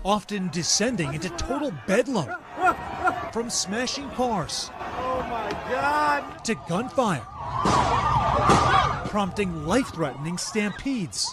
often descending into total bedlam. From smashing cars to gunfire, prompting life-threatening stampedes.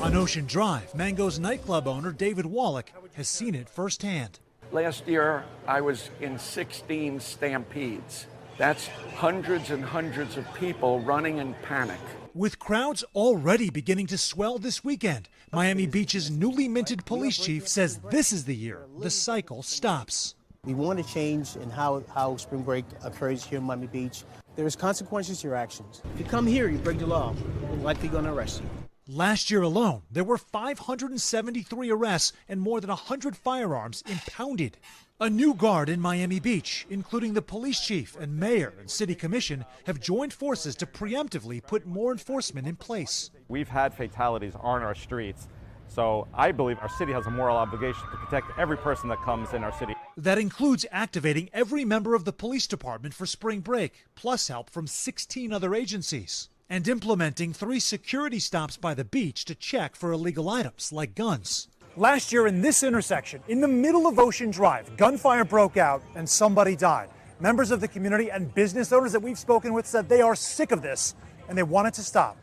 On Ocean Drive, Mango's nightclub owner David Wallach has seen it firsthand. Last year, I was in 16 stampedes. That's hundreds and hundreds of people running in panic. With crowds already beginning to swell this weekend, Miami Beach's newly minted police chief says this is the year the cycle stops. We want to change in how spring break occurs here in Miami Beach. There's consequences to your actions. If you come here, you break the law, we're likely going to arrest you. Last year alone, there were 573 arrests and more than 100 firearms impounded. A new guard in Miami Beach, including the police chief and mayor and city commission, have joined forces to preemptively put more enforcement in place. We've had fatalities on our streets, so I believe our city has a moral obligation to protect every person that comes in our city. That includes activating every member of the police department for spring break, plus help from 16 other agencies, and implementing 3 security stops by the beach to check for illegal items like guns. Last year in this intersection, in the middle of Ocean Drive, gunfire broke out and somebody died. Members of the community and business owners that we've spoken with said they are sick of this and they want it to stop.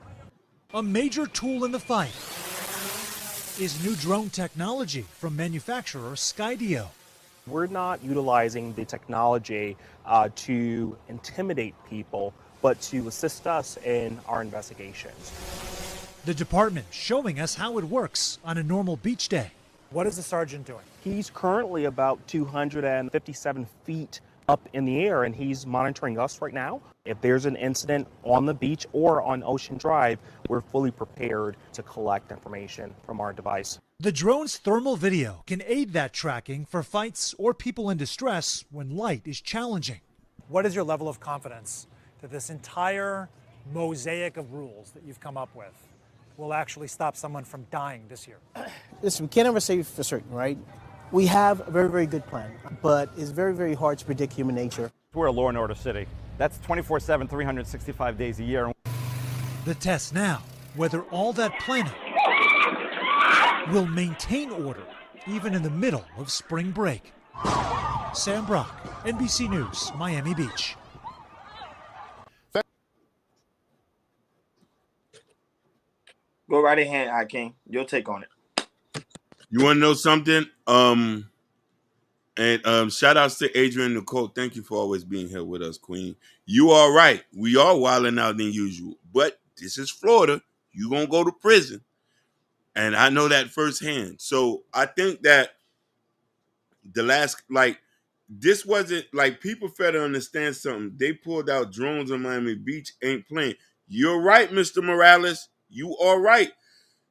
A major tool in the fight is new drone technology from manufacturer Skydio. We're not utilizing the technology to intimidate people, but to assist us in our investigations. The department showing us how it works on a normal beach day. What is the sergeant doing? He's currently about 257 feet up in the air, and he's monitoring us right now. If there's an incident on the beach or on Ocean Drive, we're fully prepared to collect information from our device. The drone's thermal video can aid that tracking for fights or people in distress when light is challenging. What is your level of confidence that this entire mosaic of rules that you've come up with will actually stop someone from dying this year? Listen, we can't ever say for certain, right? We have a very, very good plan, but it's very, very hard to predict human nature. We're a law and order city. That's 24/7, 365 days a year. The test now, whether all that planning will maintain order even in the middle of spring break. Sam Brock, NBC News, Miami Beach. Go right ahead, Hakeem. Your take on it. You want to know something? Shout outs to Adrienne Nicole. Thank you for always being here with us, Queen. You are right. We are wilding out than usual. But this is Florida. You're going to go to prison. And I know that firsthand. So I think that this wasn't like people fair to understand something. They pulled out drones on Miami Beach, ain't playing. You're right, Mr. Morales. You are right.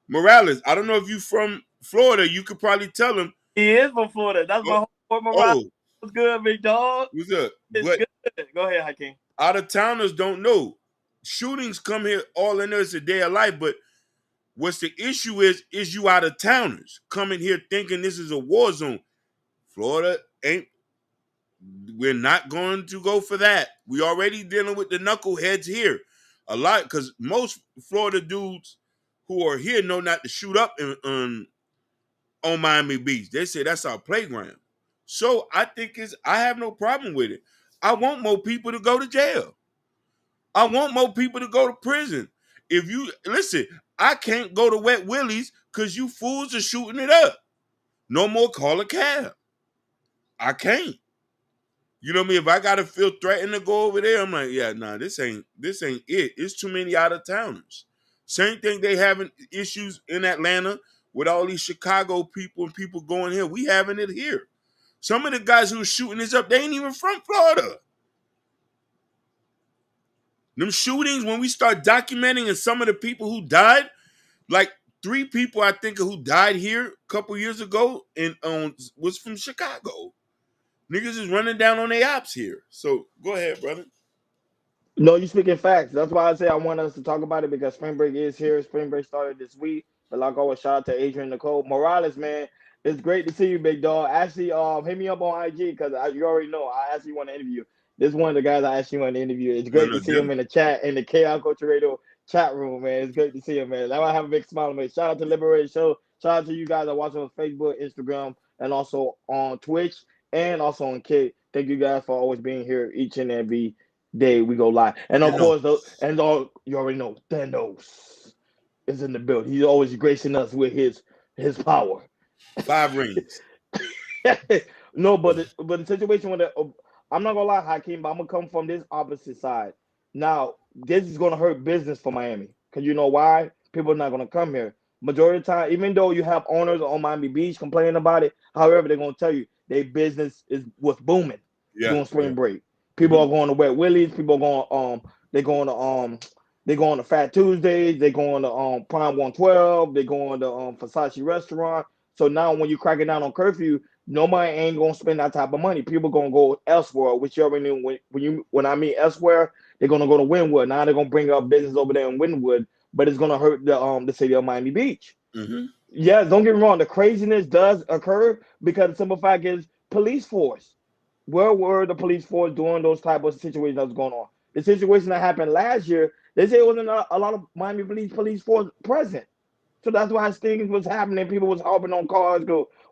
Morales, I don't know if you from Florida. You could probably tell him. He is from Florida. That's my whole Morales. What's good, big dog? What's up? It's good. Go ahead, Hakeem. Out-of-towners don't know. Shootings come here all in there. It's a day of life. But what's the issue is you out-of-towners coming here thinking this is a war zone. Florida ain't. We're not going to go for that. We already dealing with the knuckleheads here. A lot, because most Florida dudes who are here know not to shoot up on Miami Beach. They say that's our playground. So I have no problem with it. I want more people to go to jail. I want more people to go to prison. If you listen, I can't go to Wet Willie's because you fools are shooting it up. No more call a cab. I can't. You know what I mean? If I gotta feel threatened to go over there, I'm like, yeah, nah, this ain't it. It's too many out-of-towners. Same thing they having issues in Atlanta with all these Chicago people and people going here. We having it here. Some of the guys who are shooting this up, they ain't even from Florida. Them shootings, when we start documenting, and some of the people who died, like 3 people I think who died here a couple years ago and was from Chicago. Niggas is running down on their ops here. So go ahead, brother. No, you speaking facts. That's why I say I want us to talk about it, because spring break is here. Spring break started this week. But like always, shout out to Adrienne Nicole. Morales, man, it's great to see you, big dog. Actually, hit me up on IG because you already know I actually want to interview. This is one of the guys I actually want to interview. It's great to see him in the chat, in the Chaos Culture Radio chat room, man. It's great to see you, man. Now I have a big smile, man. Shout out to Liberation Show. Shout out to you guys that watch on Facebook, Instagram, and also on Twitch and also on Kick. Thank you guys for always being here each and every day we go live. And of You know, course, you already know Thanos is in the building. He's always gracing us with his power. 5 rings. No, but the situation with I'm not gonna lie, Hakeem, but I'm gonna come from this opposite side. Now, this is gonna hurt business for Miami because you know why? People are not gonna come here. Majority of the time, even though you have owners on Miami Beach complaining about it, however, they're gonna tell you their business is what's booming Yeah. during spring break. People are going to Wet Willie's. People are going they going to Fat Tuesdays. They going to Prime 112. They going to Versace restaurant. So now when you cracking down on curfew, nobody ain't gonna spend that type of money. People gonna go elsewhere, which you already knew when I mean elsewhere, they're gonna go to Wynwood. Now they're gonna bring up business over there in Wynwood, but it's gonna hurt the city of Miami Beach. Yeah, don't get me wrong, the craziness does occur because the simple fact is police force. Where were the police force during those type of situations that was going on? The situation that happened last year, they say it wasn't a lot of Miami police force present. So that's why things was happening. People was hopping on cars.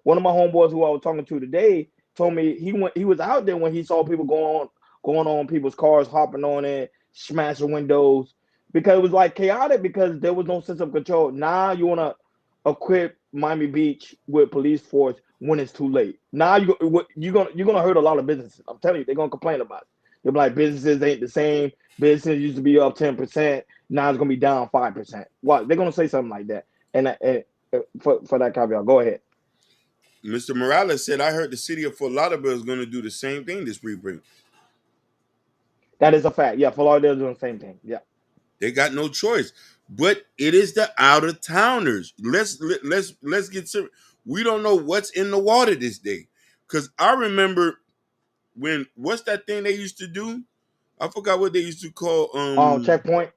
One of my homeboys who I was talking to today told me he was out there when he saw people going on people's cars, hopping on it, smashing windows, because it was like chaotic because there was no sense of control. Now you want to equip Miami Beach with police force when it's too late. Now you're gonna hurt a lot of businesses. I'm telling you, they're gonna complain about it. They're like businesses ain't the same. Business used to be up 10%. Now it's gonna be down 5%. What? They're gonna say something like that. And for that caveat, go ahead. Mr. Morales said, I heard the city of Fort Lauderdale is going to do the same thing this spring break. That is a fact. Yeah, Fort Lauderdale doing the same thing. Yeah. They got no choice. But it is the out of towners. Let's get serious. We don't know what's in the water this day. Because I remember what's that thing they used to do? I forgot what they used to call checkpoint.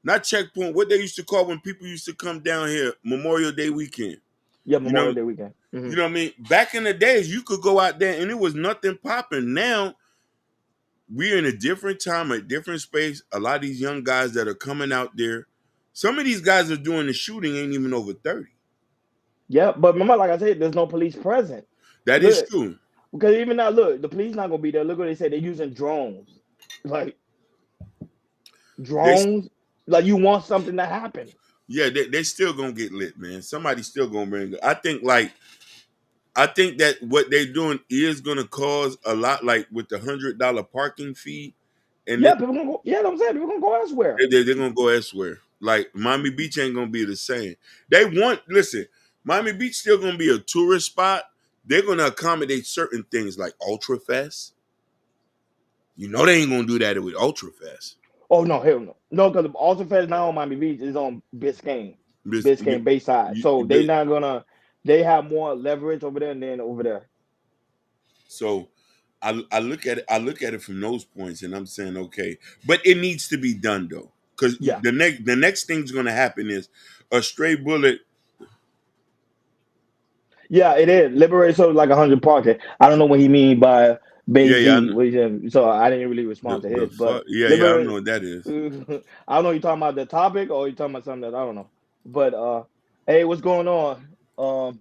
Not checkpoint. What they used to call when people used to come down here Memorial Day weekend. Yeah, Memorial Day weekend. You know what I mean? Back in the days, you could go out there and it was nothing popping. Now we're in a different time, a different space. A lot of these young guys that are coming out there, some of these guys are doing the shooting ain't even over 30. Yeah, but remember, like I said, there's no police present. That is true. Because even now, look, the police not gonna be there. Look what they say. They're using drones. Like drones. Like you want something to happen. Yeah, they still gonna get lit, man. Somebody's still gonna bring it. I think that what they're doing is gonna cause a lot, like with the $100 parking fee. And yeah, people gonna go. Yeah, I'm saying people gonna go elsewhere. They're gonna go elsewhere. Like Miami Beach ain't gonna be the same. Listen, Miami Beach still gonna be a tourist spot. They're gonna accommodate certain things like Ultra Fest. You know they ain't gonna do that with Ultra Fest. Oh no, hell no. No, because Ultra Fest now on Miami Beach is on Biscayne. Biscayne Bayside. So they not gonna they have more leverage over there than over there. So I look at it from those points and I'm saying, okay, but it needs to be done though. Because the next thing's gonna happen is a stray bullet. Yeah, it is. Liberate so like 100 parking. I don't know what he mean by so I didn't really respond to his. But I don't know what that is. I don't know you talking about the topic or you talking about something that I don't know. But hey, what's going on?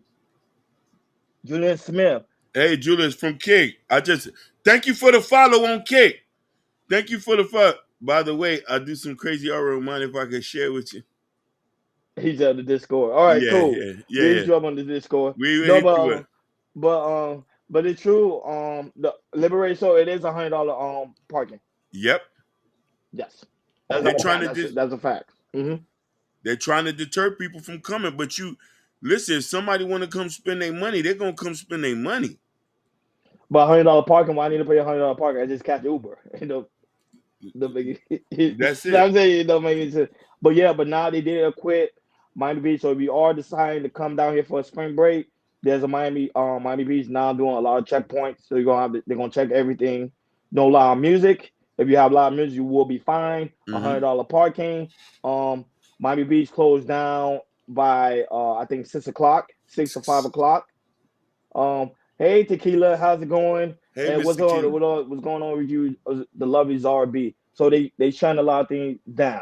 Julian Smith. Hey, Julius from Kick. Thank you for the follow on Kick. Thank you for the follow. By the way, I do some crazy art. Mind if I can share with you? He's at the Discord. All right, cool. Yeah. Drop on the Discord. But it's true. The Liberate, so it is $100 parking. Yep. Yes. That's a fact. Mm-hmm. They're trying to deter people from coming, but listen, if somebody want to come spend their money, they're gonna come spend their money. But $100 parking, why I need to pay $100 parking? I just catch Uber. That's it. I'm saying it don't make any sense. But now they did quit Miami Beach. So if you are deciding to come down here for a spring break, there's a Miami Beach now doing a lot of checkpoints. So they're gonna check everything. No loud music. If you have loud music, you will be fined. $100 parking. Miami Beach closed down by I think 6 to 5 o'clock. Hey Tequila, how's it going? Hey, and what's going on with you? The lovely Zara B. So they shutting a lot of things down.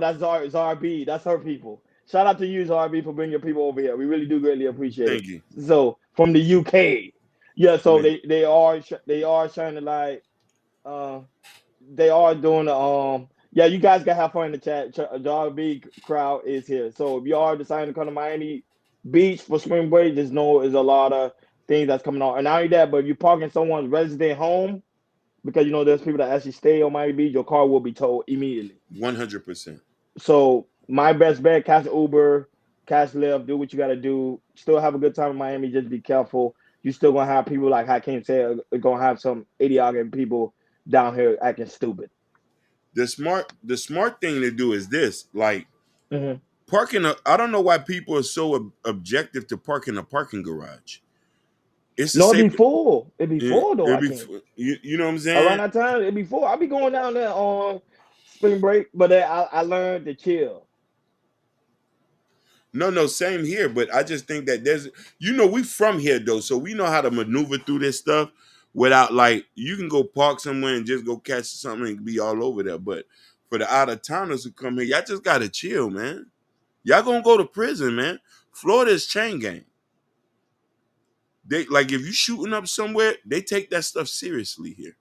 That's ZRB. That's her people. Shout out to you, ZRB, for bringing your people over here. We really do greatly appreciate it. Thank you. So from the UK, yeah. So Man. they are trying to like they are doing yeah. You guys gotta have fun in the chat. ZRB crowd is here. So if you are deciding to come to Miami Beach for spring break, just know there's a lot of things that's coming on. And not only that, but if you park in someone's resident home, because you know there's people that actually stay on Miami Beach, your car will be towed immediately. 100%. So my best bet, catch Uber, catch Lyft, do what you got to do. Still have a good time in Miami. Just be careful. You still gonna have people like Hakeem said, gonna have some idiotic people down here acting stupid. The smart thing to do is this, like Mhm. parking. I don't know why people are so objective to park in a parking garage. It's the No, it'd same. be full. It'd be Yeah, full though, it'd be, Hakeem. you know what I'm Around saying? that time, it'd be full. I'll be going down there on spring break, but I learned to chill. No, same here. But I just think that we from here though, so we know how to maneuver through this stuff without like you can go park somewhere and just go catch something and be all over there. But for the out of towners who come here, y'all just gotta chill, man. Y'all gonna go to prison, man. Florida is chain gang. They like if you shooting up somewhere, they take that stuff seriously here.